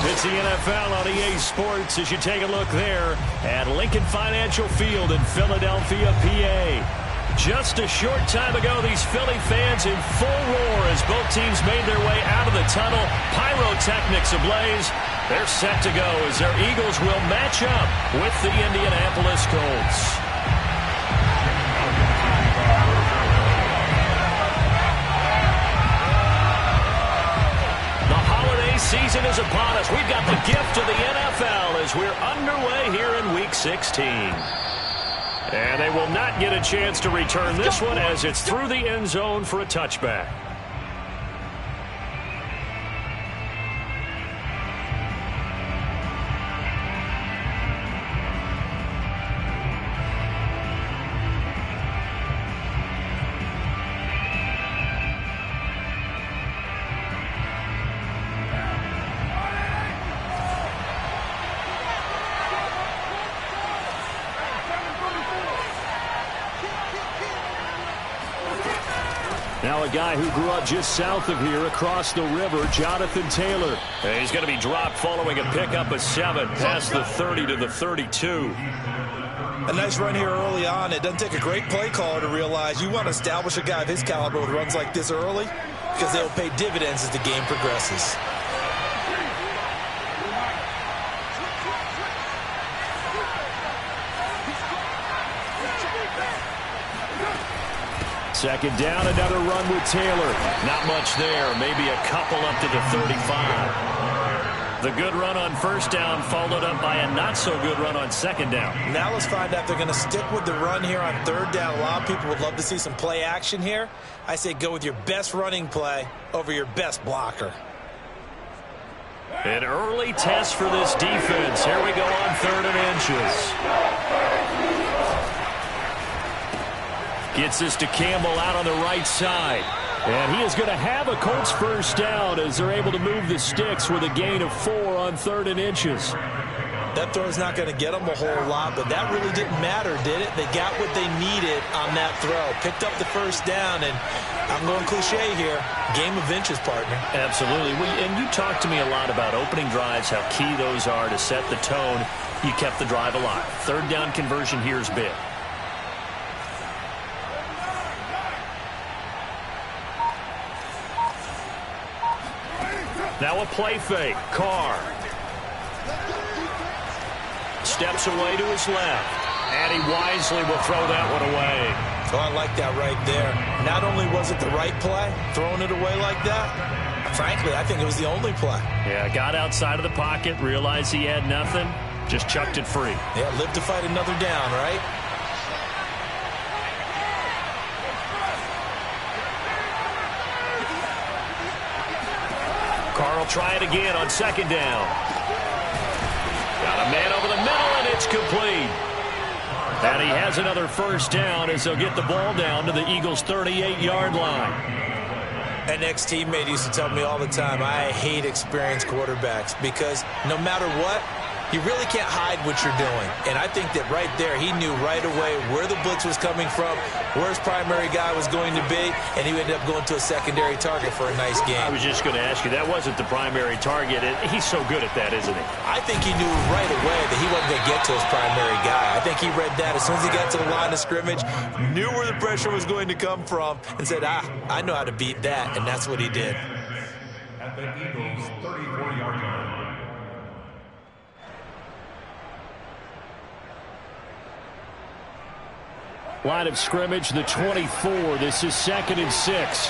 It's the NFL on EA Sports as you take a look there at Lincoln Financial Field in Philadelphia, PA. Just a short time ago, these Philly fans in full roar as both teams made their way out of the tunnel. Pyrotechnics ablaze. They're set to go as their Eagles will match up with the Indianapolis Colts. Season is upon us. We've got the gift of the NFL as we're underway here in Week 16. And they will not get a chance to return this one as it's through the end zone for a touchback. Now a guy who grew up just south of here across the river, Jonathan Taylor. And he's going to be dropped following a pickup of 7 past the 30 to the 32. A nice run here early on. It doesn't take a great play caller to realize you want to establish a guy of his caliber with runs like this early because they'll pay dividends as the game progresses. Second down, another run with Taylor. Not much there, maybe a couple up to the 35. The good run on first down followed up by a not-so-good run on second down. Now let's find out if they're going to stick with the run here on third down. A lot of people would love to see some play action here. I say go with your best running play over your best blocker. An early test for this defense. Here we go on 3rd and inches. Gets this to Campbell out on the right side. And he is going to have a Colts first down as they're able to move the sticks with a gain of 4 on 3rd and inches. That throw is not going to get them a whole lot, but that really didn't matter, did it? They got what they needed on that throw. Picked up the first down, and I'm going cliche here, game of inches, partner. Absolutely. And you talked to me a lot about opening drives, how key those are to set the tone. You kept the drive alive. 3rd down conversion here is big. Now a play fake. Carr steps away to his left. And he wisely will throw that one away. Oh, I like that right there. Not only was it the right play, throwing it away like that, frankly, I think it was the only play. Yeah, got outside of the pocket, realized he had nothing, just chucked it free. Yeah, live to fight another down, right? Carr will try it again on 2nd down. Got a man over the middle, and it's complete. And he has another first down as they'll get the ball down to the Eagles' 38-yard line. An ex-teammate used to tell me all the time, I hate experienced quarterbacks because no matter what, you really can't hide what you're doing. And I think that right there, he knew right away where the blitz was coming from, where his primary guy was going to be, and he ended up going to a secondary target for a nice game. I was just going to ask you, that wasn't the primary target. He's so good at that, isn't he? I think he knew right away that he wasn't going to get to his primary guy. I think he read that as soon as he got to the line of scrimmage, knew where the pressure was going to come from, and said, I know how to beat that, and that's what he did. At the Eagles' 34-yard line. Line of scrimmage, the 24. This is 2nd and 6.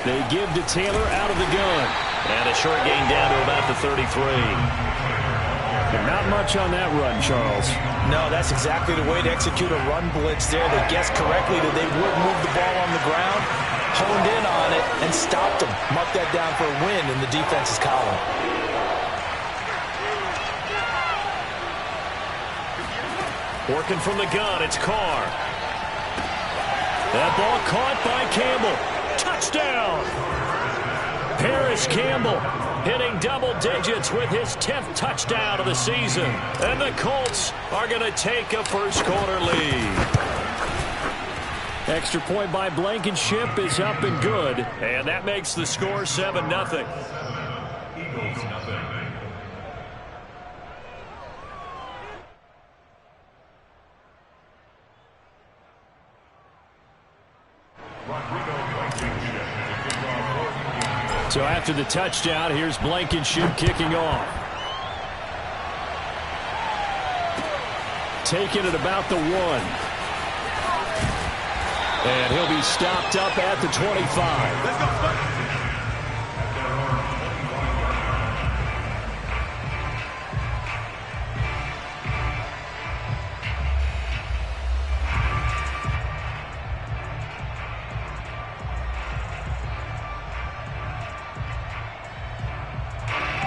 They give to Taylor out of the gun. And a short gain down to about the 33. And not much on that run, Charles. No, that's exactly the way to execute a run blitz there. They guessed correctly that they would move the ball on the ground, honed in on it, and stopped them. Mark that down for a win in the defense's column. Working from the gun, it's Carr. That ball caught by Campbell. Touchdown! Paris Campbell hitting double digits with his 10th touchdown of the season. And the Colts are going to take a first quarter lead. extra point by Blankenship is up and good. And that makes the score 7-0. Eagles nothing. So after the touchdown, here's Blankenship kicking off. Taking it about the 1. And he'll be stopped up at the 25. Let's go,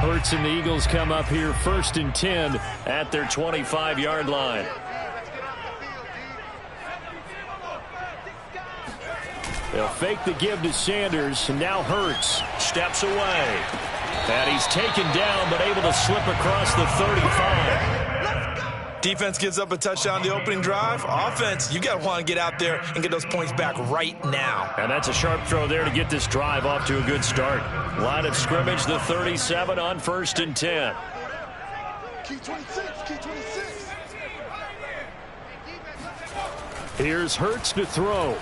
Hurts and the Eagles come up here 1st and 10 at their 25-yard line. They'll fake the give to Sanders, and now Hurts steps away. And he's taken down, but able to slip across the 35. Defense gives up a touchdown the opening drive. Offense, you got to want to get out there and get those points back right now. And that's a sharp throw there to get this drive off to a good start. Line of scrimmage, the 37 on 1st and 10. Key 26, key 26. Here's Hurts to throw.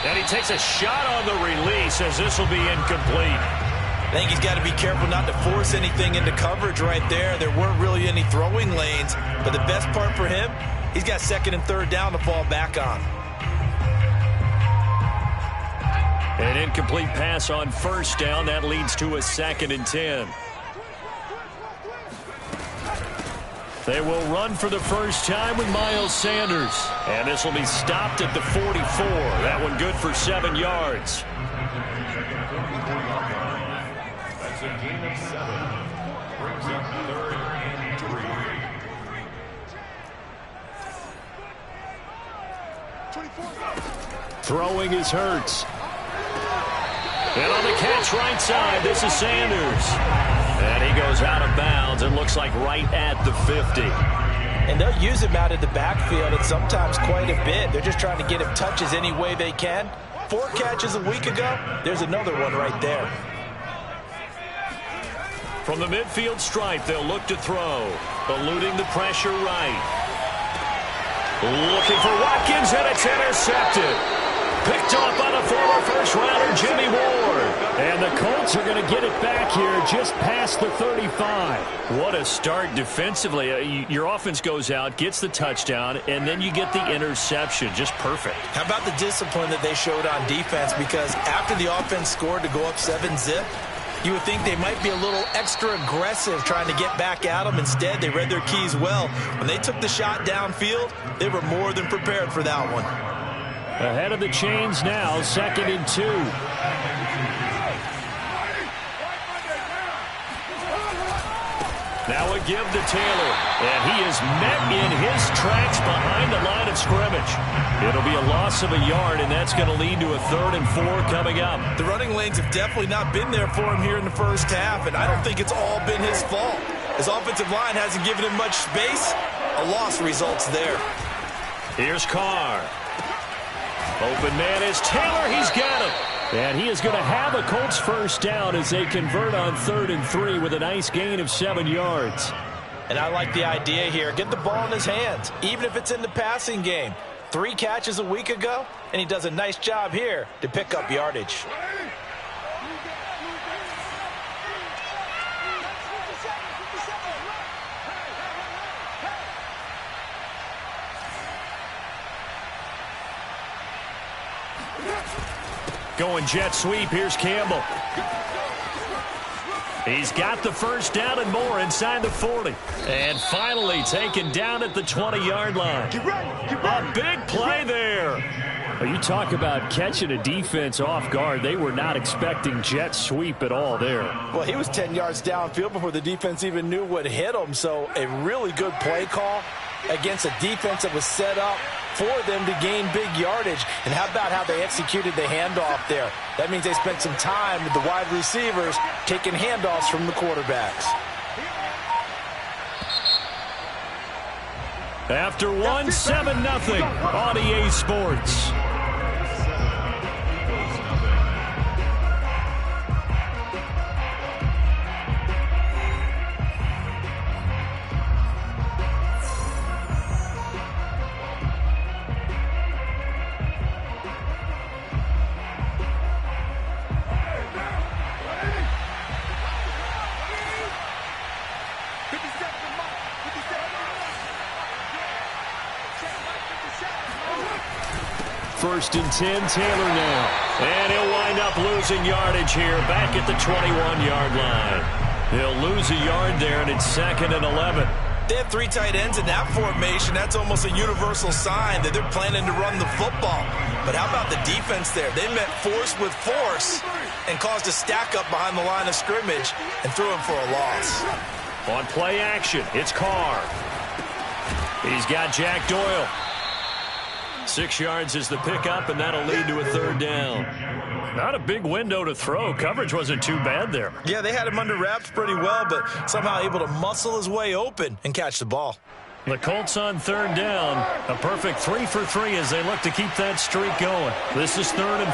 And he takes a shot on the release as this will be incomplete. I think he's got to be careful not to force anything into coverage right there. There weren't really any throwing lanes, but the best part for him, he's got 2nd and 3rd down to fall back on. An incomplete pass on 1st down. That leads to a 2nd and 10. They will run for the first time with Miles Sanders. And this will be stopped at the 44. That one good for 7 yards. That's a gain of 7. Brings up 3rd and 3. Throwing is Hurts. And on the catch right side, this is Sanders. And he goes out of bounds and looks like right at the 50. And they'll use him out of the backfield and sometimes quite a bit. They're just trying to get him touches any way they can. 4 catches a week ago. There's another one right there. From the midfield stripe, they'll look to throw. Eluding the pressure right. Looking for Watkins, and it's intercepted. Picked off by the former first-rounder Jimmy Ward. And the Colts are going to get it back here just past the 35. What a start defensively. Your offense goes out, gets the touchdown, and then you get the interception. Just perfect. How about the discipline that they showed on defense? Because after the offense scored to go up 7-zip, you would think they might be a little extra aggressive trying to get back at them. Instead, they read their keys well. When they took the shot downfield, they were more than prepared for that one. Ahead of the chains now, 2nd and 2. Now a give to Taylor, and he is met in his tracks behind the line of scrimmage. It'll be a loss of a yard, and that's going to lead to a 3rd and 4 coming up. The running lanes have definitely not been there for him here in the first half, and I don't think it's all been his fault. His offensive line hasn't given him much space. A loss results there. Here's Carr. Open man is Taylor. He's got him. And he is going to have a Colts first down as they convert on 3rd and 3 with a nice gain of 7 yards. And I like the idea here. Get the ball in his hands, even if it's in the passing game. 3 catches a week ago, and he does a nice job here to pick up yardage. Going jet sweep. Here's Campbell. He's got the first down and more inside the 40. And finally taken down at the 20-yard line. A big play there. You talk about catching a defense off guard. They were not expecting jet sweep at all there. Well, he was 10 yards downfield before the defense even knew what hit him. So a really good play call against a defense that was set up for them to gain big yardage. And how about how they executed the handoff there? That means they spent some time with the wide receivers taking handoffs from the quarterbacks. After one, 7-0 on EA Sports. First and 10, Taylor now. And he'll wind up losing yardage here back at the 21-yard line. He'll lose a yard there, and it's 2nd and 11. They have 3 tight ends in that formation. That's almost a universal sign that they're planning to run the football. But how about the defense there? They met force with force and caused a stack up behind the line of scrimmage and threw him for a loss. On play action, it's Carr. He's got Jack Doyle. 6 yards is the pickup, and that'll lead to a 3rd down. Not a big window to throw. Coverage wasn't too bad there. Yeah, they had him under wraps pretty well, but somehow able to muscle his way open and catch the ball. The Colts on 3rd down. A perfect 3 for 3 as they look to keep that streak going. This is 3rd and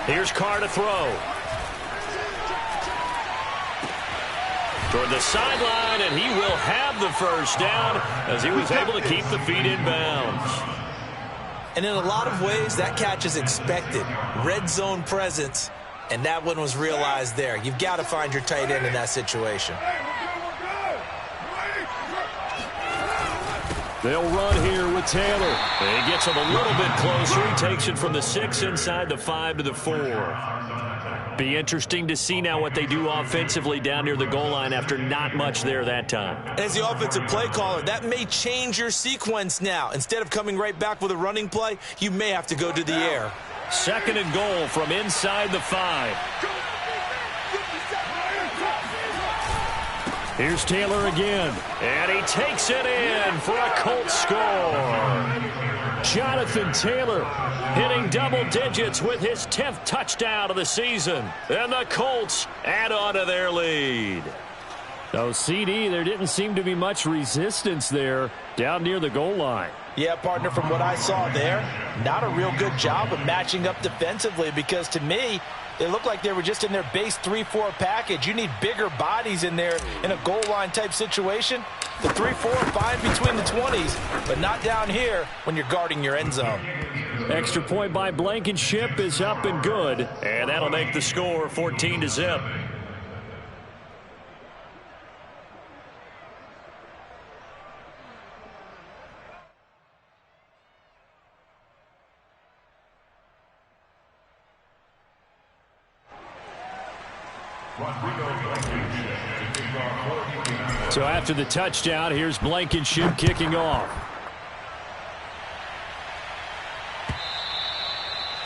4. Here's Carr to throw. Toward the sideline, and he will have the 1st down as he was able to keep the feet in bounds. And in a lot of ways, that catch is expected. Red zone presence, and that one was realized there. You've got to find your tight end in that situation. They'll run here with Taylor. He gets him a little bit closer. He takes it from the 6 inside the 5 to the 4. Be interesting to see now what they do offensively down near the goal line after not much there that time. As the offensive play caller, that may change your sequence now. Instead of coming right back with a running play, you may have to go to the air. 2nd and goal from inside the 5. Here's Taylor again, and he takes it in for a Colts score. Jonathan Taylor hitting double digits with his 10th touchdown of the season. And the Colts add on to their lead. So, CD, there didn't seem to be much resistance there down near the goal line. Yeah, partner, from what I saw there, not a real good job of matching up defensively because, to me, it looked like they were just in their base 3-4 package. You need bigger bodies in there in a goal line type situation. The 3-4 fine between the 20s, but not down here when you're guarding your end zone. Extra point by Blankenship is up and good, and that'll make the score 14-0. So after the touchdown, here's Blankenship kicking off.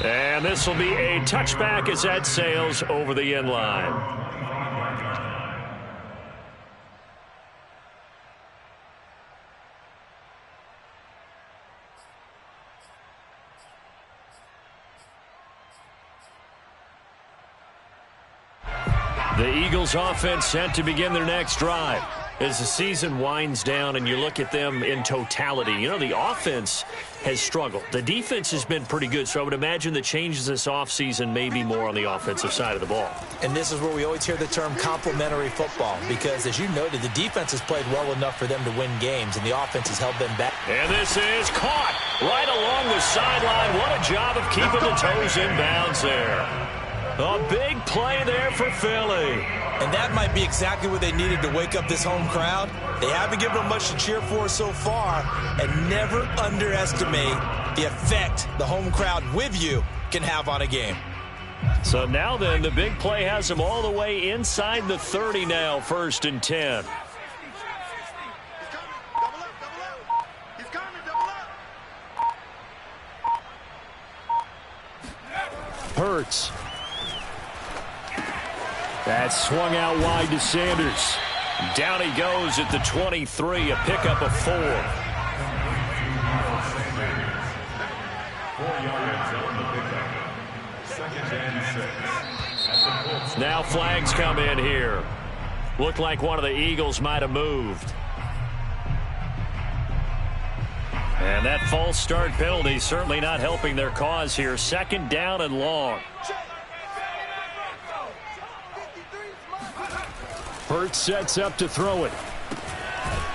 And this will be a touchback as that sails over the end line. The Eagles offense set to begin their next drive. As the season winds down and you look at them in totality, you know, the offense has struggled. The defense has been pretty good, so I would imagine the changes this offseason may be more on the offensive side of the ball. And this is where we always hear the term complementary football because, as you noted, the defense has played well enough for them to win games, and the offense has held them back. And this is caught right along the sideline. What a job of keeping the toes in bounds there. A big play there for Philly. And that might be exactly what they needed to wake up this home crowd. They haven't given them much to cheer for so far, and never underestimate the effect the home crowd with you can have on a game. So now then, the big play has them all the way inside the 30 now, 1st and 10. Hurts. That's swung out wide to Sanders. Down he goes at the 23, a pickup of 4. 4 yards on the pickup. 2nd and 6. Now flags come in here. Looked like one of the Eagles might have moved. And that false start penalty certainly not helping their cause here. Second down and long. Hurts sets up to throw it.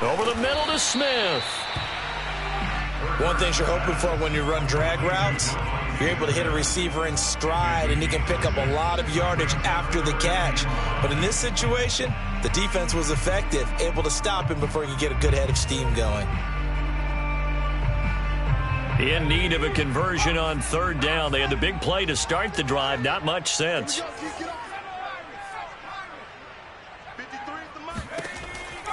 Over the middle to Smith. One thing you're hoping for when you run drag routes, you're able to hit a receiver in stride, and he can pick up a lot of yardage after the catch. But in this situation, the defense was effective, able to stop him before he could get a good head of steam going. In need of a conversion on third down. They had the big play to start the drive. Not much sense.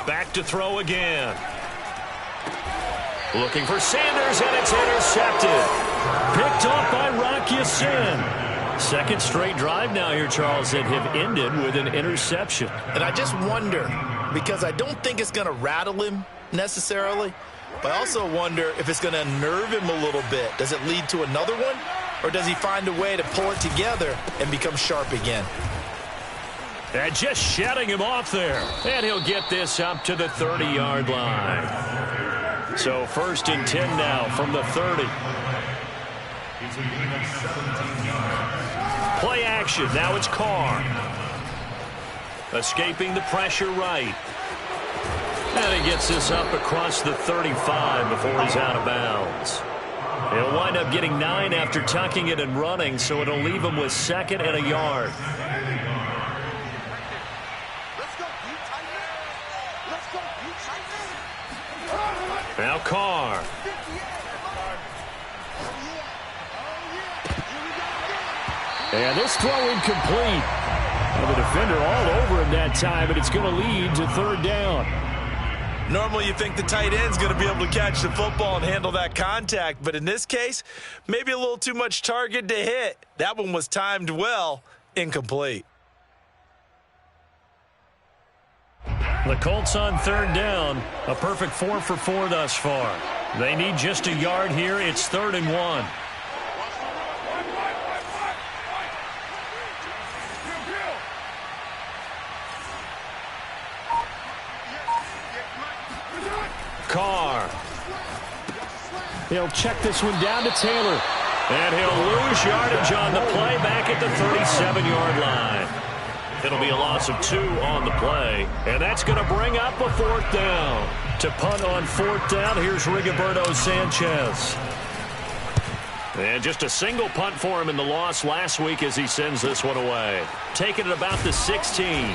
Back to throw again. Looking for Sanders, and it's intercepted. Picked off by Rocky Sin. Second straight drive now here, Charles, that have ended with an interception. And I just wonder, because I don't think it's going to rattle him necessarily, but I also wonder if it's going to unnerve him a little bit. Does it lead to another one, or does he find a way to pull it together and become sharp again? And just shutting him off there. And he'll get this up to the 30-yard line. So first and 10 now from the 30. Play action. Now it's Carr. Escaping the pressure right. And he gets this up across the 35 before he's out of bounds. He'll wind up getting 9 after tucking it and running, so it'll leave him with second and a yard. Now Carr. And this throw incomplete. Well, the defender all over him that time, but it's going to lead to third down. Normally you think the tight end's going to be able to catch the football and handle that contact, but in this case, maybe a little too much target to hit. That one was timed well, incomplete. The Colts on third down, a perfect 4 for 4 thus far. They need just a yard here. It's 3rd and 1. Carr. He'll check this one down to Taylor. And he'll lose yardage on the play back at the 37-yard line. It'll be a loss of 2 on the play. And that's going to bring up a 4th down. To punt on 4th down, here's Rigoberto Sanchez. And just a single punt for him in the loss last week as he sends this one away. Taking it about the 16.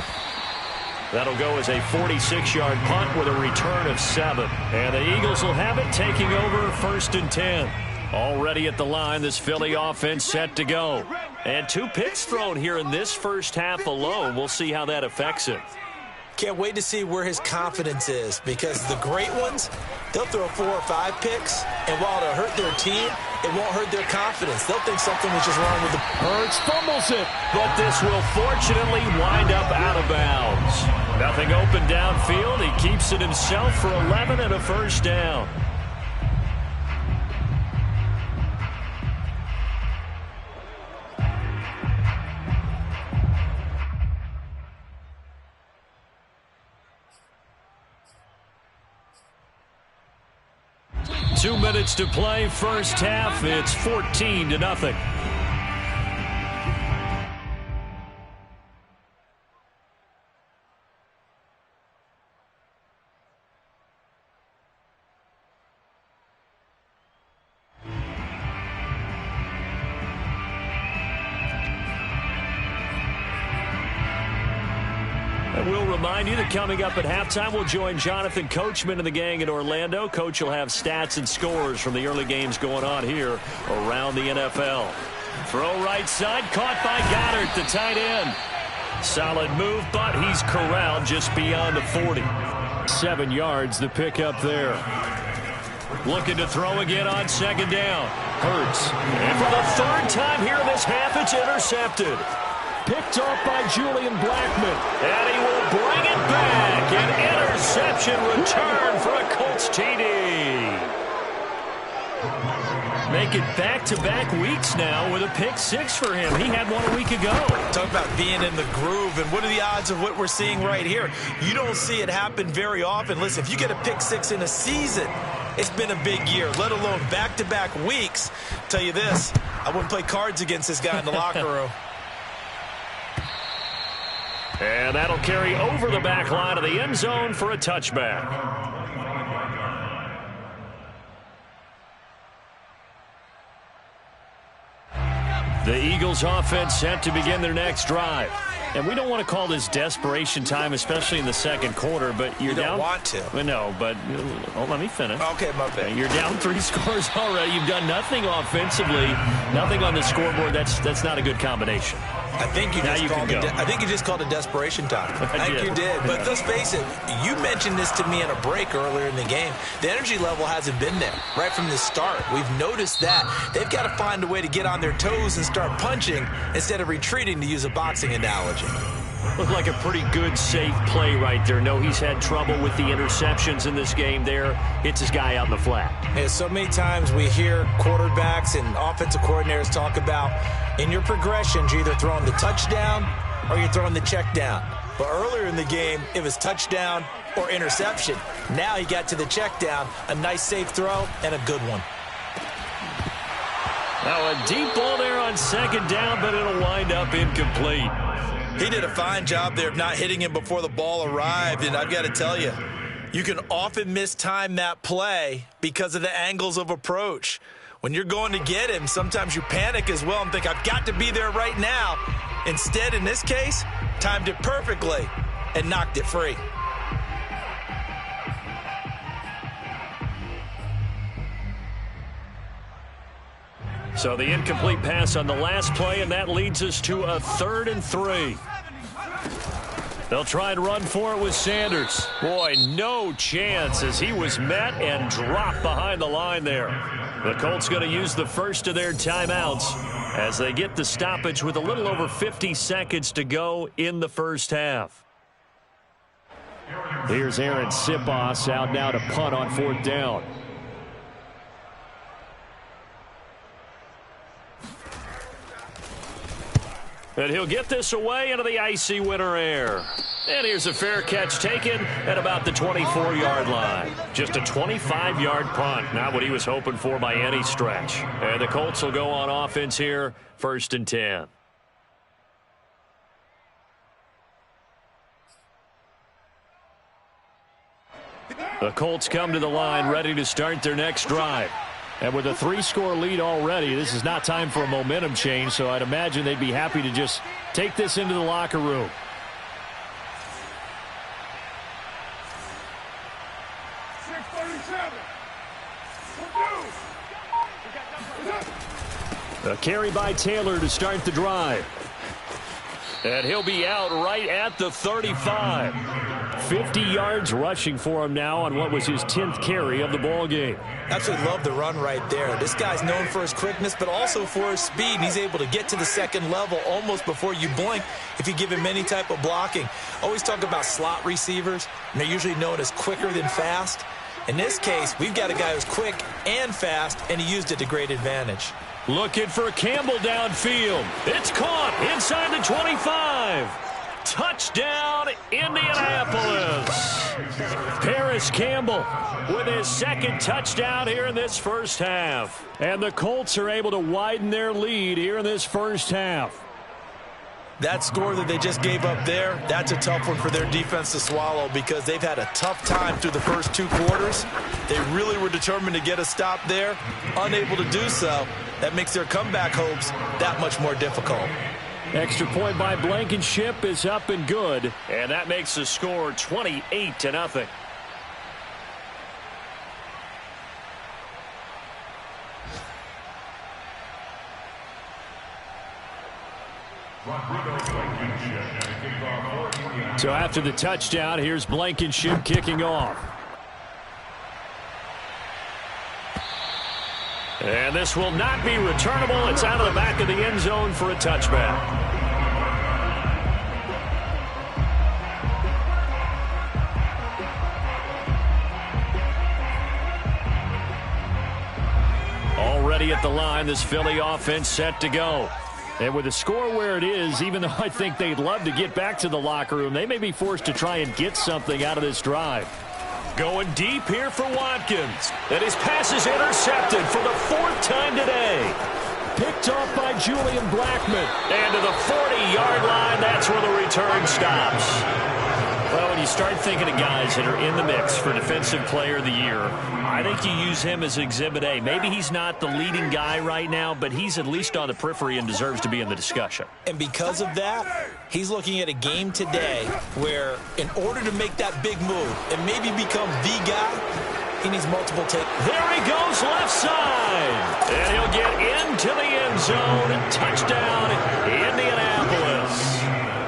That'll go as a 46-yard punt with a return of 7. And the Eagles will have it, taking over 1st and 10. Already at the line, this Philly offense set to go. And 2 picks thrown here in this first half alone. We'll see how that affects him. Can't wait to see where his confidence is, because the great ones, they'll throw 4 or 5 picks, and while it'll hurt their team, it won't hurt their confidence. They'll think something was just wrong with the... Hurts fumbles it, but this will fortunately wind up out of bounds. Nothing open downfield. He keeps it himself for 11 and a first down. Two minutes to play, first half. It's 14-0. And we'll remind you that coming up at halftime, we'll join Jonathan Coachman and the gang in Orlando. Coach will have stats and scores from the early games going on here around the NFL. Throw right side, caught by Goddard, the tight end. Solid move, but he's corralled just beyond the 40. 7 yards, the pickup there. Looking to throw again on second down. Hurts. And for the 3rd time here in this half, it's intercepted. Picked off by Julian Blackmon. And he will bring it back. An interception return for a Colts TD. Make it back-to-back weeks now with a pick six for him. He had one a week ago. Talk about being in the groove, and what are the odds of what we're seeing right here? You don't see it happen very often. Listen, if you get a pick six in a season, it's been a big year, let alone back-to-back weeks. Tell you this, I wouldn't play cards against this guy in the locker room. And that'll carry over the back line of the end zone for a touchback. The Eagles offense set to begin their next drive. And we don't want to call this desperation time, especially in the second quarter, but you're down. You don't want to. No, but let me finish. Okay, my bad. You're down 3 scores already. You've done nothing offensively, nothing on the scoreboard. That's not a good combination. I think you just called it desperation time. I think you did. But let's face it, you mentioned this to me in a break earlier in the game. The energy level hasn't been there right from the start. We've noticed that. They've got to find a way to get on their toes and start punching instead of retreating, to use a boxing analogy. Looked like a pretty good, safe play right there. No, he's had trouble with the interceptions in this game there. Hits his guy out in the flat. And so many times we hear quarterbacks and offensive coordinators talk about, in your progressions, you're either throwing the touchdown or you're throwing the check down. But earlier in the game, it was touchdown or interception. Now he got to the check down, a nice safe throw, and a good one. Now a deep ball there on second down, but it'll wind up incomplete. He did a fine job there of not hitting him before the ball arrived, and I've got to tell you, you can often mistime that play because of the angles of approach. When you're going to get him, sometimes you panic as well and think, I've got to be there right now. Instead, in this case, timed it perfectly and knocked it free. So the incomplete pass on the last play, and that leads us to a 3rd and 3. They'll try and run for it with Sanders. Boy, no chance as he was met and dropped behind the line there. The Colts going to use the first of their timeouts as they get the stoppage with a little over 50 seconds to go in the first half. Here's Aaron Sipos out now to punt on 4th down. And he'll get this away into the icy winter air. And here's a fair catch taken at about the 24-yard line. Just a 25-yard punt. Not what he was hoping for by any stretch. And the Colts will go on offense here, 1st and 10. The Colts come to the line ready to start their next drive. And with a 3-score lead already, this is not time for a momentum change, so I'd imagine they'd be happy to just take this into the locker room. A carry by Taylor to start the drive. And he'll be out right at the 35. 50 yards rushing for him now on what was his 10th carry of the ball game. Absolutely love the run right there. This guy's known for his quickness, but also for his speed. And he's able to get to the second level almost before you blink if you give him any type of blocking. Always talk about slot receivers, and they're usually known as quicker than fast. In this case, we've got a guy who's quick and fast, and he used it to great advantage. Looking for Campbell downfield. It's caught inside the 25. Touchdown, Indianapolis. Paris Campbell with his 2nd touchdown here in this first half. And the Colts are able to widen their lead here in this first half. That score that they just gave up there, that's a tough one for their defense to swallow because they've had a tough time through the first 2 quarters. They really were determined to get a stop there, unable to do so. That makes their comeback hopes that much more difficult. Extra point by Blankenship is up and good, and that makes the score 28-0. So after the touchdown, here's Blankenship kicking off. And this will not be returnable. It's out of the back of the end zone for a touchback. ready at the line. This Philly offense set to go. And with the score where it is, even though I think they'd love to get back to the locker room, they may be forced to try and get something out of this drive. Going deep here for Watkins. And his pass is intercepted for the 4th time today. Picked off by Julian Blackmon. And to the 40-yard line, that's where the return stops. Well, when you start thinking of guys that are in the mix for Defensive Player of the Year, I think you use him as Exhibit A. Maybe he's not the leading guy right now, but he's at least on the periphery and deserves to be in the discussion. And because of that, he's looking at a game today where in order to make that big move and maybe become the guy, he needs multiple takes. There he goes left side. And he'll get into the end zone. Touchdown, Indianapolis.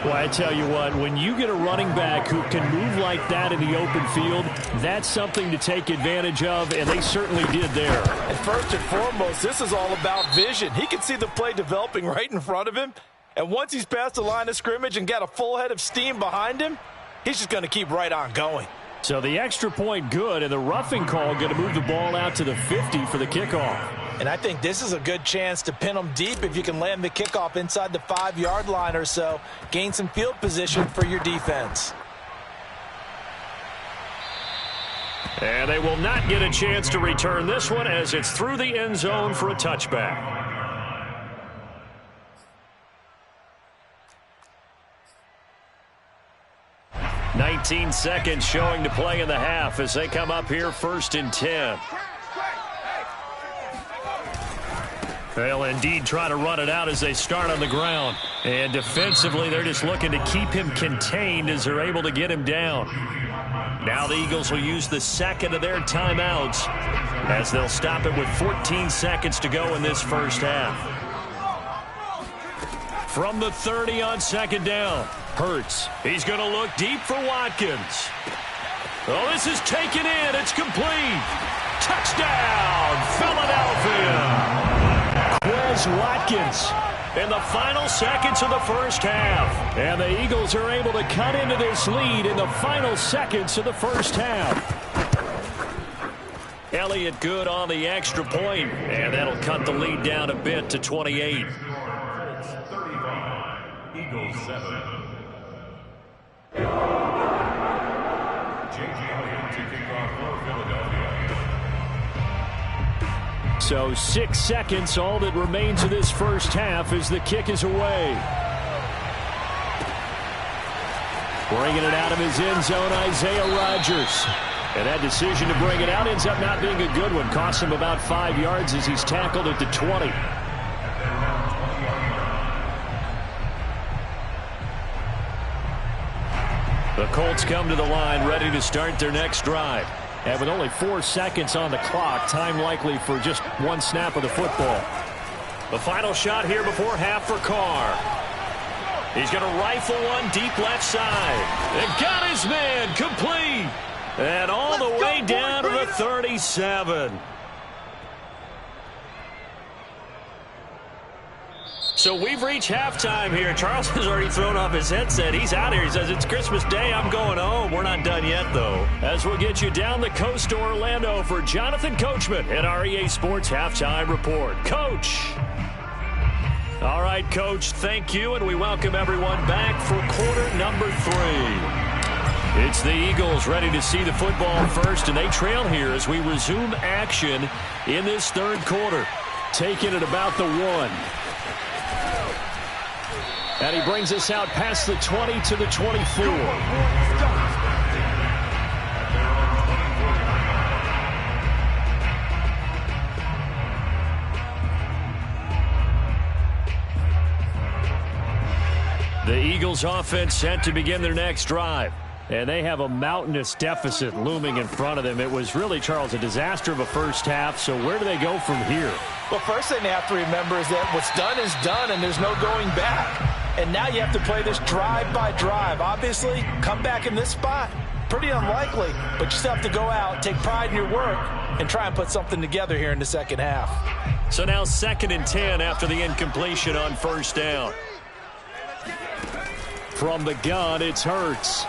Well, I tell you what, when you get a running back who can move like that in the open field, that's something to take advantage of, and they certainly did there. And first and foremost, this is all about vision. He can see the play developing right in front of him, and once he's past the line of scrimmage and got a full head of steam behind him, he's just going to keep right on going. So the extra point good, and the roughing call going to move the ball out to the 50 for the kickoff. And I think this is a good chance to pin them deep if you can land the kickoff inside the 5-yard line or so. Gain some field position for your defense. And they will not get a chance to return this one as it's through the end zone for a touchback. "19 seconds showing to play in the half as they come up here 1st and 10. They'll indeed try to run it out as they start on the ground. And defensively, they're just looking to keep him contained as they're able to get him down. Now the Eagles will use the second of their timeouts as they'll stop it with 14 seconds to go in this first half. From the 30 on 2nd down, Hurts. He's going to look deep for Watkins. Oh, this is taken in. It's complete. Touchdown, Philadelphia. Quez Watkins in the final seconds of the first half. And the Eagles are able to cut into this lead in the final seconds of the first half. Elliott good on the extra point, and that'll cut the lead down a bit to 28. 35, Eagles 7. J.J. Elliott to kick off for Philadelphia. So 6 seconds, all that remains of this first half as the kick is away. Bringing it out of his end zone, Isaiah Rodgers. And that decision to bring it out ends up not being a good one. Costs him about 5 yards as he's tackled at the 20. The Colts come to the line ready to start their next drive. And with only 4 seconds on the clock, time likely for just one snap of the football. The final shot here before half for Carr. He's going to rifle one deep left side. And got his man complete. And all the way down to the 37. So we've reached halftime here. Charles has already thrown off his headset. He's out here. He says, it's Christmas Day. I'm going home. We're not done yet, though. As we'll get you down the coast to Orlando for Jonathan Coachman at our EA Sports Halftime Report. Coach. All right, Coach, thank you, and we welcome everyone back for quarter number 3. It's the Eagles ready to see the football first, and they trail here as we resume action in this third quarter. Taking it about the 1. And he brings us out past the 20 to the 24. The Eagles offense set to begin their next drive. And they have a mountainous deficit looming in front of them. It was really, Charles, a disaster of a first half. So where do they go from here? Well, first thing they have to remember is that what's done is done, and there's no going back. And now you have to play this drive by drive. Obviously, come back in this spot. Pretty unlikely, but you still have to go out, take pride in your work, and try and put something together here in the second half. So now 2nd and 10 after the incompletion on first down. From the gun, it's Hurts.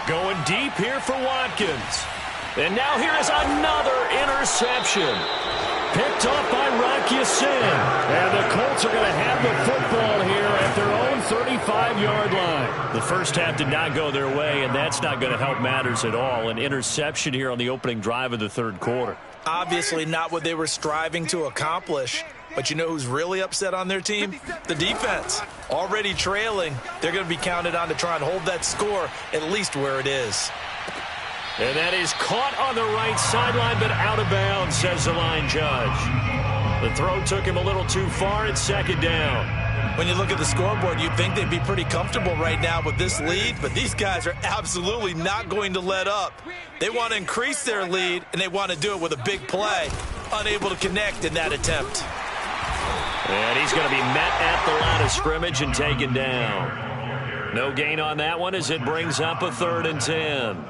Going deep here for Watkins. And now here is another interception. Picked off by Rock Ya-Sin. And the Colts are going to have the football here at their own 35-yard line. The first half did not go their way, and that's not going to help matters at all. An interception here on the opening drive of the third quarter. Obviously not what they were striving to accomplish. But you know who's really upset on their team? The defense. Already trailing. They're going to be counted on to try and hold that score at least where it is. And that is caught on the right sideline, but out of bounds, says the line judge. The throw took him a little too far. It's second down. When you look at the scoreboard, you'd think they'd be pretty comfortable right now with this lead, but these guys are absolutely not going to let up. They want to increase their lead, and they want to do it with a big play. Unable to connect in that attempt. And he's going to be met at the line of scrimmage and taken down. No gain on that one as it brings up a 3rd and 10.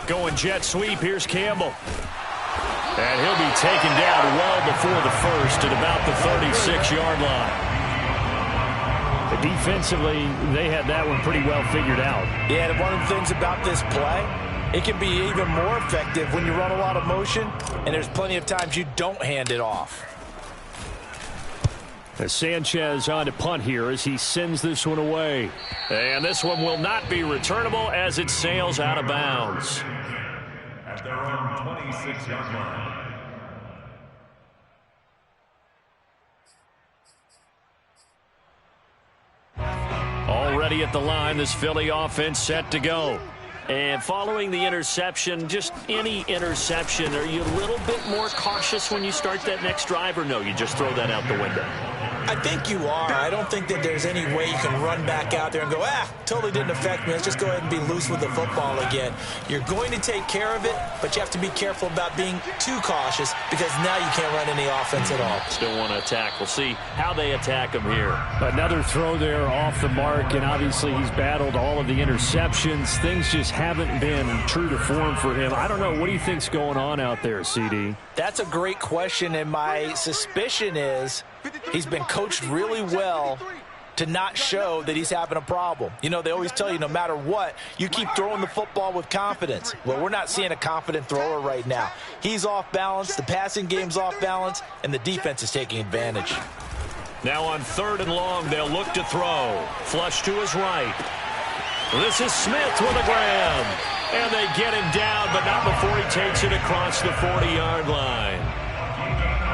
Going jet sweep. Here's Campbell. And he'll be taken down well before the first at about the 36-yard line. Defensively, they had that one pretty well figured out. Yeah, and one of the things about this play, it can be even more effective when you run a lot of motion, and there's plenty of times you don't hand it off. As Sanchez on to punt here as he sends this one away. And this one will not be returnable as it sails out of bounds. At their own 26-yard line. Already at the line, this Philly offense set to go. And following the interception, just any interception, are you a little bit more cautious when you start that next drive, or no, you just throw that out the window? I think you are. I don't think that there's any way you can run back out there and go, totally didn't affect me. Let's just go ahead and be loose with the football again. You're going to take care of it, but you have to be careful about being too cautious because now you can't run any offense at all. Still want to attack. We'll see how they attack him here. Another throw there off the mark, and obviously he's battled all of the interceptions. Things just haven't been true to form for him. I don't know. What do you think's going on out there, CD? That's a great question, and my suspicion is he's been coached really well to not show that he's having a problem. You know, they always tell you no matter what, you keep throwing the football with confidence. Well, we're not seeing a confident thrower right now. He's off balance, the passing game's off balance, and the defense is taking advantage. Now on 3rd and long, they'll look to throw. Flush to his right. This is Smith with a grab. And they get him down, but not before he takes it across the 40-yard line.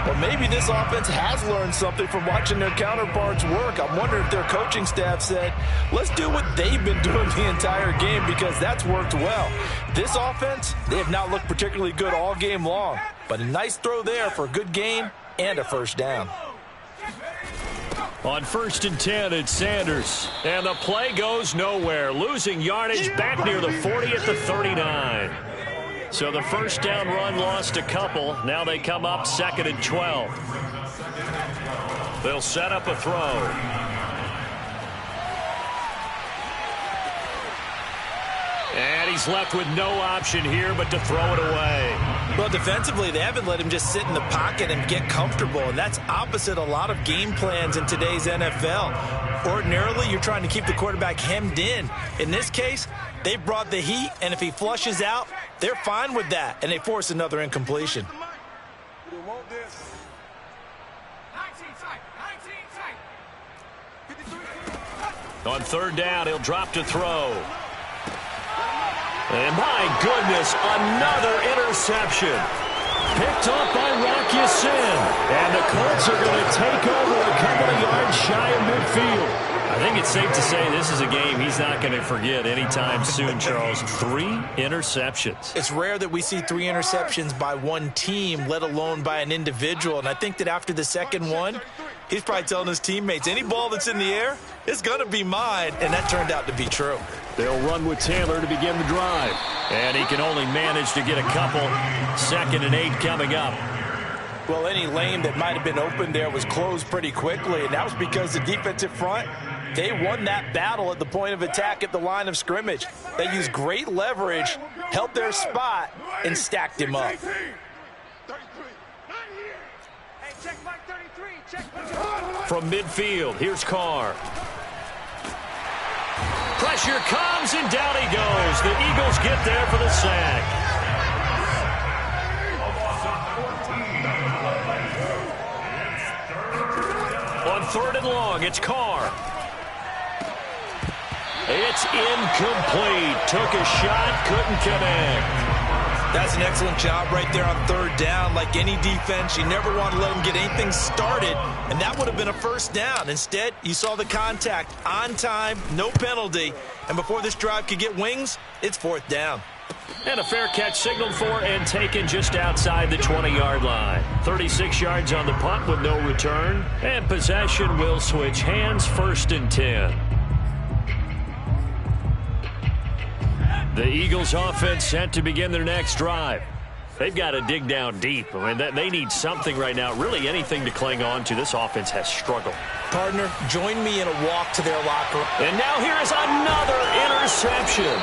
Well, maybe this offense has learned something from watching their counterparts work. I'm wondering if their coaching staff said, let's do what they've been doing the entire game because that's worked well. This offense, they have not looked particularly good all game long, but a nice throw there for a good gain and a first down. On 1st and 10, it's Sanders. And the play goes nowhere. Losing yardage back near the 40 at the 39. So the first down run lost a couple. Now they come up 2nd and 12. They'll set up a throw. And he's left with no option here but to throw it away. Well, defensively, they haven't let him just sit in the pocket and get comfortable, and that's opposite a lot of game plans in today's NFL. Ordinarily, you're trying to keep the quarterback hemmed in. In this case, they brought the heat, and if he flushes out, they're fine with that, and they force another incompletion. On 3rd down, he'll drop to throw. And my goodness, another interception. Picked off by Rock Ya-Sin. And the Colts are going to take over a couple of yards shy of midfield. I think it's safe to say this is a game he's not going to forget anytime soon, Charles. 3 interceptions. It's rare that we see 3 interceptions by one team, let alone by an individual. And I think that after the second one, he's probably telling his teammates, any ball that's in the air, it's going to be mine. And that turned out to be true. They'll run with Taylor to begin the drive. And he can only manage to get a couple. 2nd and 8 coming up. Well, any lane that might have been open there was closed pretty quickly, and that was because the defensive front, they won that battle at the point of attack at the line of scrimmage. They used great leverage, held their spot, and stacked him up. From midfield, here's Carr. Pressure comes, and down he goes. The Eagles get there for the sack. On 3rd and long, it's Carr. It's incomplete. Took a shot, couldn't connect. That's an excellent job right there on 3rd down. Like any defense, you never want to let them get anything started, and that would have been a 1st down. Instead, you saw the contact on time, no penalty, and before this drive could get wings, it's 4th down. And a fair catch signaled for and taken just outside the 20-yard line. 36 yards on the punt with no return, and possession will switch hands, 1st and 10. The Eagles offense set to begin their next drive. They've got to dig down deep. I mean, they need something right now, really anything to cling on to. This offense has struggled. Partner, join me in a walk to their locker room. And now here is another interception.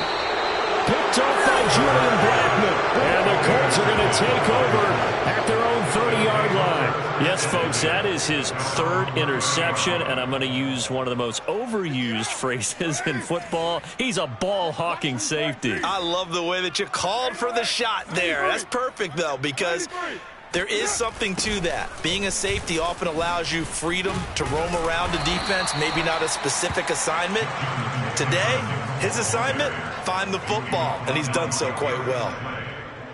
Picked off by Julian Blackman. And the Colts are going to take over at their own 30-yard line. Yes, folks, that is his 3rd interception, and I'm going to use one of the most overused phrases in football. He's a ball-hawking safety. I love the way that you called for the shot there. That's perfect, though, because there is something to that. Being a safety often allows you freedom to roam around a defense, maybe not a specific assignment. Today, his assignment, find the football, and he's done so quite well.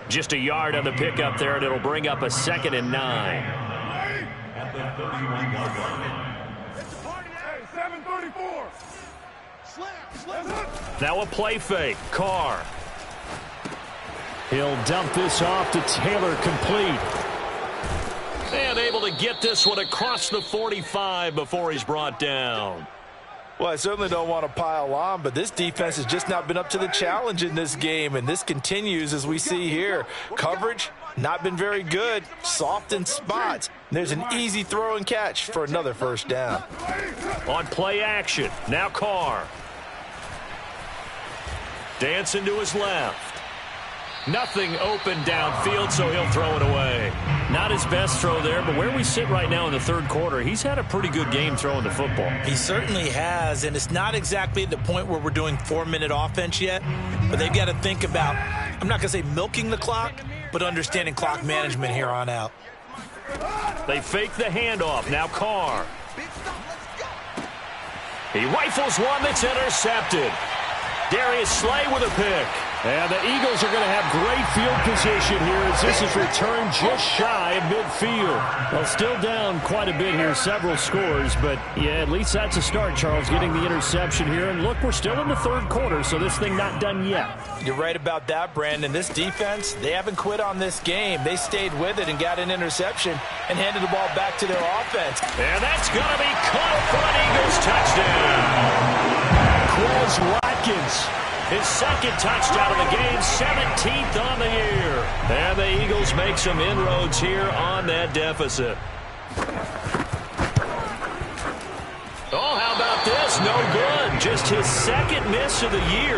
Just a yard on the pickup there, and it'll bring up a 2nd and 9. At the 31-yard line. 7:34. Now a play fake. Carr. He'll dump this off to Taylor, complete. And able to get this one across the 45 before he's brought down. Well, I certainly don't want to pile on, but this defense has just not been up to the challenge in this game, and this continues as we see here. Coverage, not been very good, soft in spots. There's an easy throw and catch for another 1st down. On play action, now Carr. Dancing to his left. Nothing open downfield, so he'll throw it away. Not his best throw there, but where we sit right now in the 3rd quarter, he's had a pretty good game throwing the football. He certainly has, and it's not exactly at the point where we're doing 4-minute offense yet, but they've got to think about, I'm not going to say milking the clock, but understanding clock management here on out. They fake the handoff. Now Carr. He rifles one that's intercepted. Darius Slay with a pick. And the Eagles are going to have great field position here as this is returned just shy of midfield. Well, still down quite a bit here, several scores, but yeah, at least that's a start, Charles, getting the interception here. And look, we're still in the 3rd quarter, so this thing not done yet. You're right about that, Brandon. This defense, they haven't quit on this game. They stayed with it and got an interception and handed the ball back to their offense. And that's going to be caught for an Eagles touchdown. Quez Watkins. His 2nd touchdown of the game, 17th on the year. And the Eagles make some inroads here on that deficit. Oh, how about this? No good. Just his 2nd miss of the year.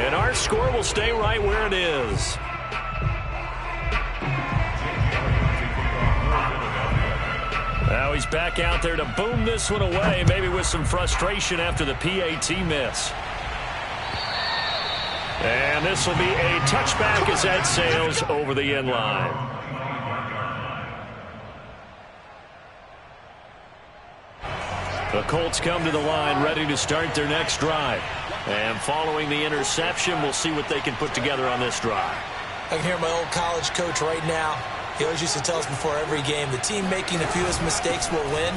And our score will stay right where it is. Now he's back out there to boom this one away, maybe with some frustration after the PAT miss. And this will be a touchback as that sails over the end line. The Colts come to the line ready to start their next drive. And following the interception, we'll see what they can put together on this drive. I can hear my old college coach right now. He always used to tell us before every game, the team making the fewest mistakes will win.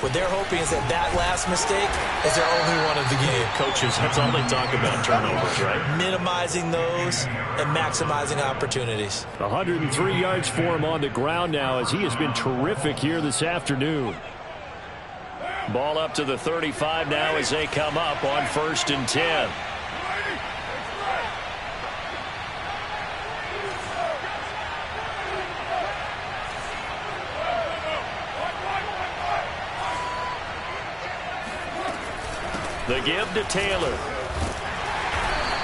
What they're hoping is that last mistake is their only one of the game. Coaches, that's all they talk about, turnovers, right? Minimizing those and maximizing opportunities. 103 yards for him on the ground now as he has been terrific here this afternoon. Ball up to the 35 now as they come up on 1st and 10. The give to Taylor.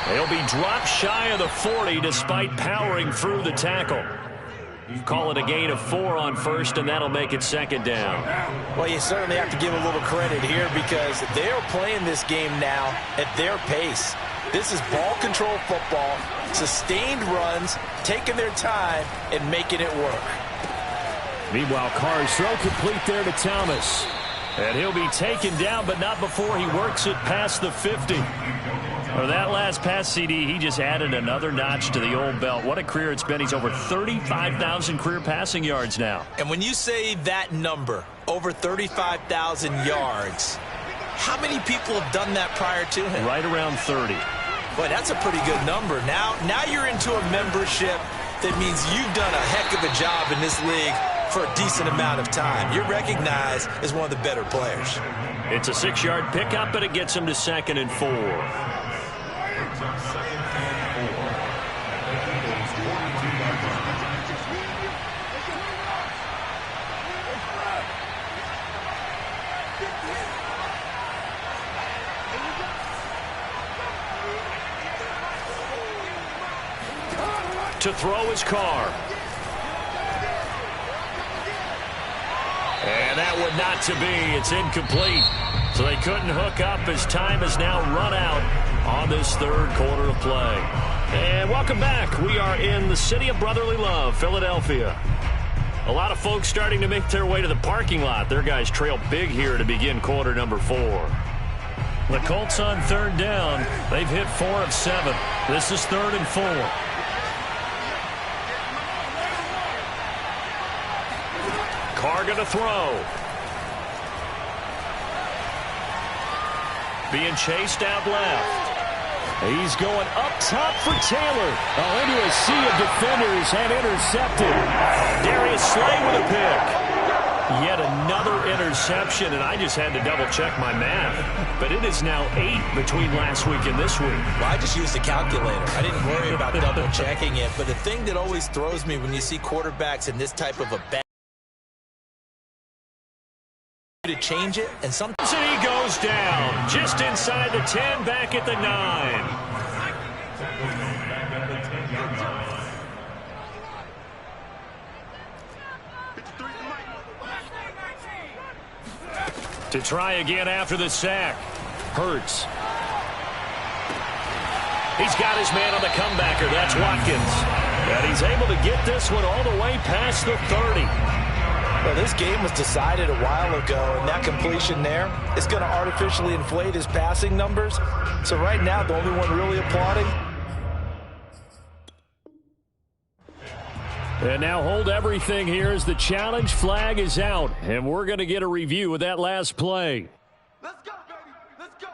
They'll be dropped shy of the 40 despite powering through the tackle. Call it a gain of 4 on first, and that'll make it second down. Well, you certainly have to give a little credit here because they're playing this game now at their pace. This is ball control football, sustained runs, taking their time, and making it work. Meanwhile, Carr's throw complete there to Thomas. And he'll be taken down, but not before he works it past the 50. For that last pass CD, he just added another notch to the old belt. What a career it's been. He's over 35,000 career passing yards now. And when you say that number, over 35,000 yards, how many people have done that prior to him? Right around 30. Boy, that's a pretty good number. Now you're into a membership that means you've done a heck of a job in this league for a decent amount of time. You're recognized as one of the better players. It's a 6-yard pickup, but it gets him to 2nd and 4. To throw his Carr. And that would not to be. It's incomplete. So they couldn't hook up as time has now run out on this third quarter of play. And welcome back. We are in the city of brotherly love, Philadelphia. A lot of folks starting to make their way to the parking lot. Their guys trail big here to begin quarter number 4. The Colts on third down. They've hit 4 of 7. This is 3rd and 4. Carr going to throw. Being chased out left. He's going up top for Taylor. Oh, into a sea of defenders and intercepted. Darius Slay with a pick. Yet another interception, and I just had to double-check my math. But it is now 8 between last week and this week. Well, I just used a calculator. I didn't worry about double-checking it. But the thing that always throws me when you see quarterbacks in this type of a bad to change it, and sometimes he goes down just inside the 10, back at the 9. To try again after the sack. Hurts. He's got his man on the comebacker. That's Watkins. And he's able to get this one all the way past the 30. Well, this game was decided a while ago, and that completion there is going to artificially inflate his passing numbers. So right now, the only one really applauding. And now hold everything here as the challenge flag is out. And we're going to get a review of that last play. Let's go, baby. Let's go.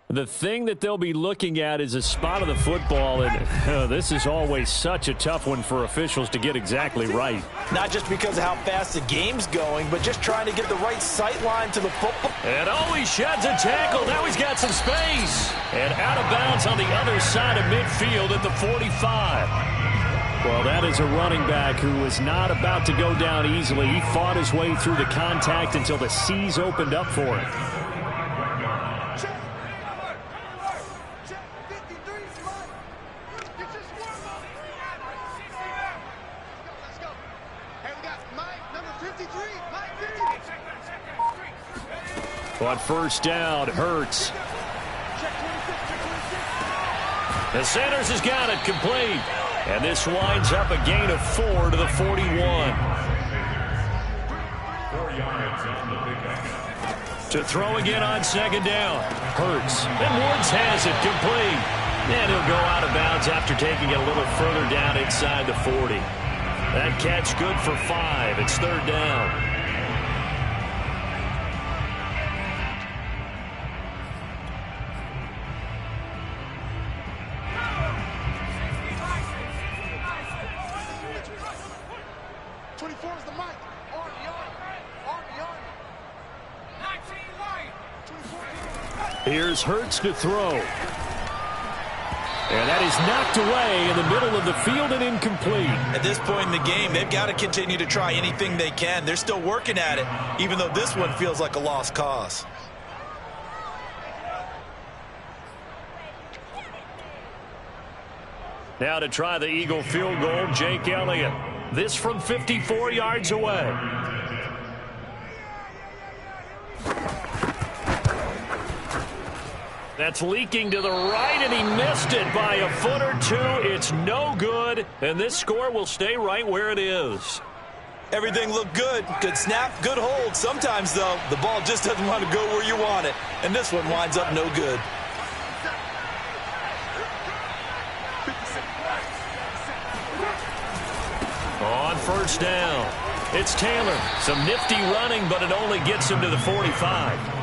The thing that they'll be looking at is a spot of the football, and this is always such a tough one for officials to get exactly right. Not just because of how fast the game's going, but just trying to get the right sight line to the football. And he sheds a tackle. Now he's got some space. And out of bounds on the other side of midfield at the 45. Well, that is a running back who was not about to go down easily. He fought his way through the contact until the seas opened up for him. On first down, Hurts. The Sanders has got it complete. And this winds up a gain of 4 to the 41. 4 yards on the pickup. To throw again on second down. Hurts. And Woods has it complete. And he'll go out of bounds after taking it a little further down inside the 40. That catch good for 5. It's third down. Here's Hurts to throw. And that is knocked away in the middle of the field and incomplete. At this point in the game, they've got to continue to try anything they can. They're still working at it, even though this one feels like a lost cause. Now to try the Eagle field goal, Jake Elliott. This from 54 yards away. That's leaking to the right, and he missed it by a foot or two. It's no good, and this score will stay right where it is. Everything looked good. Good snap, good hold. Sometimes, though, the ball just doesn't want to go where you want it, and this one winds up no good. On first down, it's Taylor. Some nifty running, but it only gets him to the 45.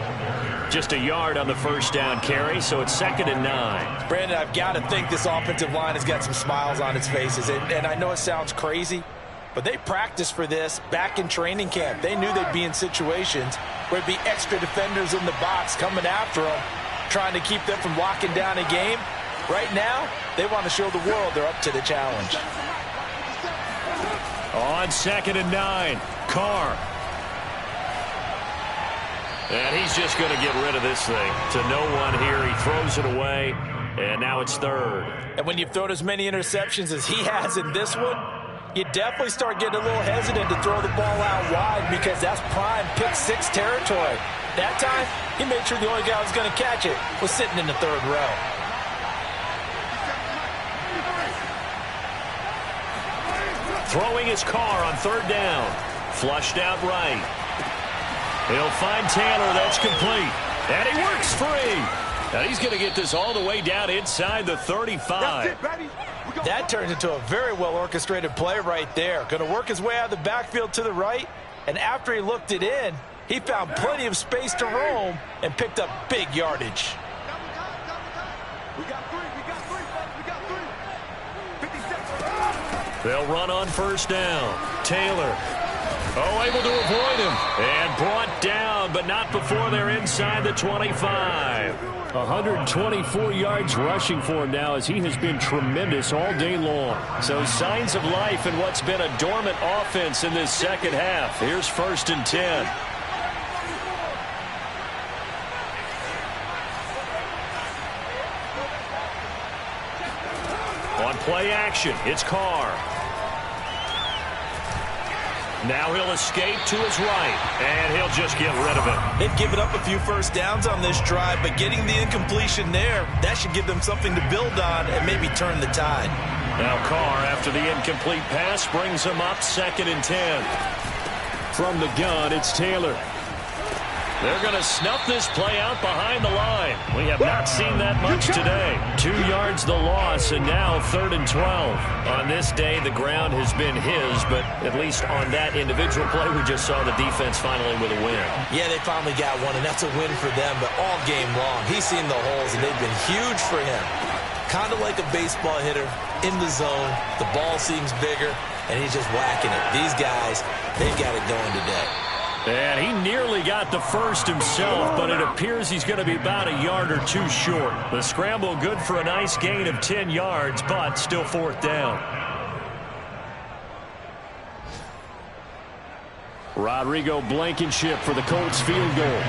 Just a yard on the first down carry, so it's 2nd and 9. Brandon, I've got to think this offensive line has got some smiles on its faces. And I know it sounds crazy, but they practiced for this back in training camp. They knew they'd be in situations where there'd be extra defenders in the box coming after them, trying to keep them from locking down a game. Right now, they want to show the world they're up to the challenge. On 2nd and 9, Carr. And he's just going to get rid of this thing to no one here. He throws it away, and now it's 3rd. And when you've thrown as many interceptions as he has in this one, you definitely start getting a little hesitant to throw the ball out wide because that's prime pick 6 territory. That time, he made sure the only guy who was going to catch it was sitting in the 3rd row. Throwing his Carr on 3rd down. Flushed out right. He'll find Taylor. That's complete. And he works free. And he's going to get this all the way down inside the 35. That turns into a very well-orchestrated play right there. Going to work his way out of the backfield to the right. And after he looked it in, he found plenty of space to roam and picked up big yardage. They'll run on first down. Taylor. Oh, able to avoid him. And brought down, but not before they're inside the 25. 124 yards rushing for him now as he has been tremendous all day long. So signs of life in what's been a dormant offense in this second half. Here's 1st and 10. On play action, it's Carr. Now he'll escape to his right, and he'll just get rid of it. They've given up a few first downs on this drive, but getting the incompletion there, that should give them something to build on and maybe turn the tide. Now Carr, after the incomplete pass, brings him up 2nd and 10. From the gun, it's Taylor. They're going to snuff this play out behind the line. We have not seen that much today. 2 yards the loss, and now 3rd and 12. On this day, the ground has been his, but at least on that individual play, we just saw the defense finally with a win. Yeah, they finally got one, and that's a win for them, but all game long, he's seen the holes, and they've been huge for him. Kind of like a baseball hitter in the zone. The ball seems bigger, and he's just whacking it. These guys, they've got it going today. And he nearly got the first himself, but it appears he's going to be about a yard or two short. The scramble good for a nice gain of 10 yards, but still 4th down. Rodrigo Blankenship for the Colts field goal.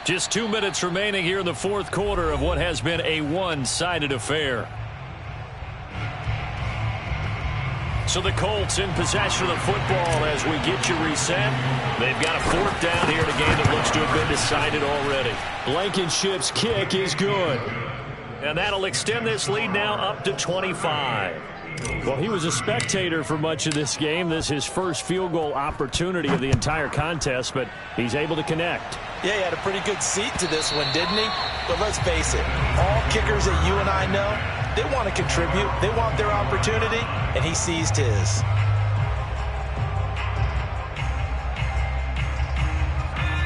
Just 2 minutes remaining here in the 4th quarter of what has been a one-sided affair. So the Colts in possession of the football as we get you reset. They've got a 4th down here in a game that looks to have been decided already. Blankenship's kick is good. And that'll extend this lead now up to 25. Well, he was a spectator for much of this game. This is his first field goal opportunity of the entire contest, but he's able to connect. Yeah, he had a pretty good seat to this one, didn't he? But let's face it, all kickers that you and I know, they want to contribute. They want their opportunity, and he seized his.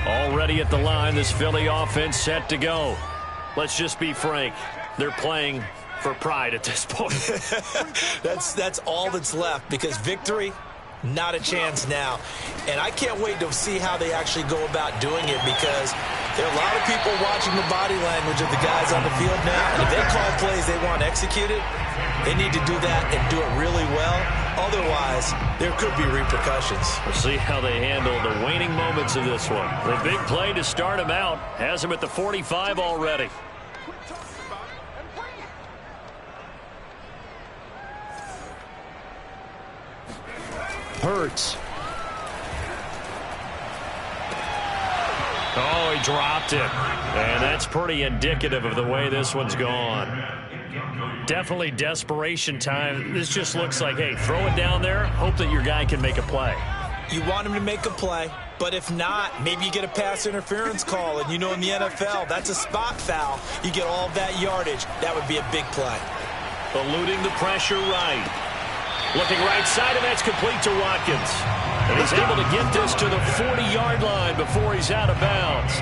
Already at the line, this Philly offense set to go. Let's just be frank. They're playing for pride at this point. That's all that's left, because victory, Not a chance now. And I can't wait to see how they actually go about doing it, because there are a lot of people watching the body language of the guys on the field now. And if they call plays they want executed, they need to do that and do it really well. Otherwise, there could be repercussions. We'll see how they handle the waning moments of this one. The big play to start him out has him at the 45 already. Hurts. Oh, he dropped it. And that's pretty indicative of the way this one's gone. Definitely desperation time. This just looks like, hey, throw it down there, hope that your guy can make a play. You want him to make a play, but if not, maybe you get a pass interference call. And you know in the NFL, that's a spot foul. You get all that yardage. That would be a big play. Eluding the pressure right. Looking right side, and that's complete to Watkins. And he's able to get this to the 40-yard line before he's out of bounds.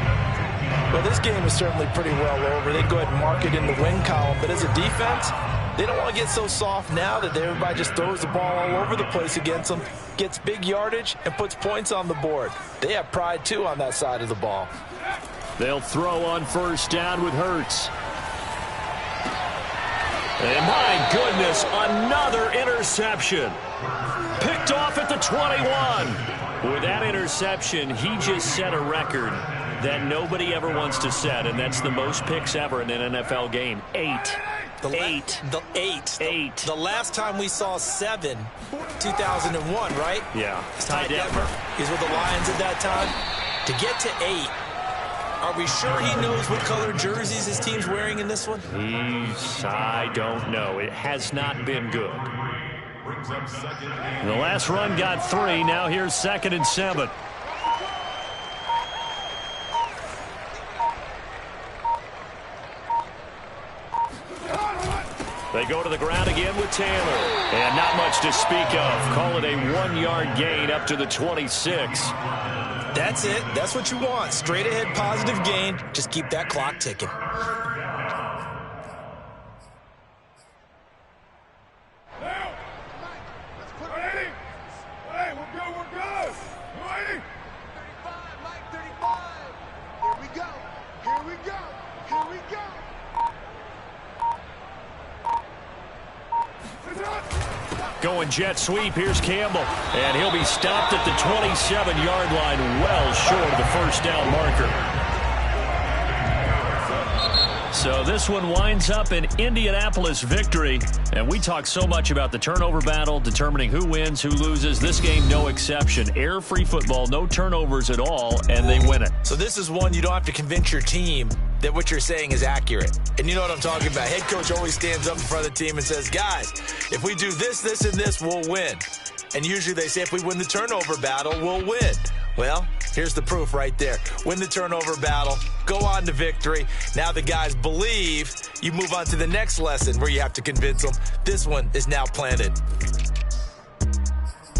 Well, this game is certainly pretty well over. They go ahead and mark it in the win column. But as a defense, they don't want to get so soft now that everybody just throws the ball all over the place against them, gets big yardage, and puts points on the board. They have pride, too, on that side of the ball. They'll throw on first down with Hurts. And my goodness, another interception. Picked off at the 21. With that interception, he just set a record that nobody ever wants to set, and that's the most picks ever in an NFL game. 8. The last time we saw 7, 2001, right? Yeah. Ty Detmer. He's with the Lions at that time. To get to 8, are we sure he knows what color jerseys his team's wearing in this one? I don't know. It has not been good. The last run got 3. Now here's 2nd and 7. They go to the ground again with Taylor. And not much to speak of. Call it a 1-yard gain up to the 26. That's it. That's what you want. Straight ahead positive gain. Just keep that clock ticking. Going jet sweep. Here's Campbell. And he'll be stopped at the 27-yard line, well short of the first down marker. So this one winds up an Indianapolis victory. And we talk so much about the turnover battle, determining who wins, who loses. This game, no exception. Error-free football, no turnovers at all, and they win it. So this is one you don't have to convince your team that what you're saying is accurate. And you know what I'm talking about. Head coach always stands up in front of the team and says, guys, if we do this, this, and this, we'll win. And usually they say if we win the turnover battle, we'll win. Well, here's the proof right there. Win the turnover battle, go on to victory. Now the guys believe. You move on to the next lesson where you have to convince them. This one is now planted.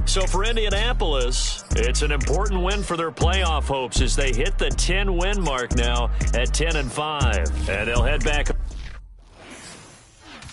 So for Indianapolis, it's an important win for their playoff hopes as they hit the 10-win mark now at 10-5. And they'll head back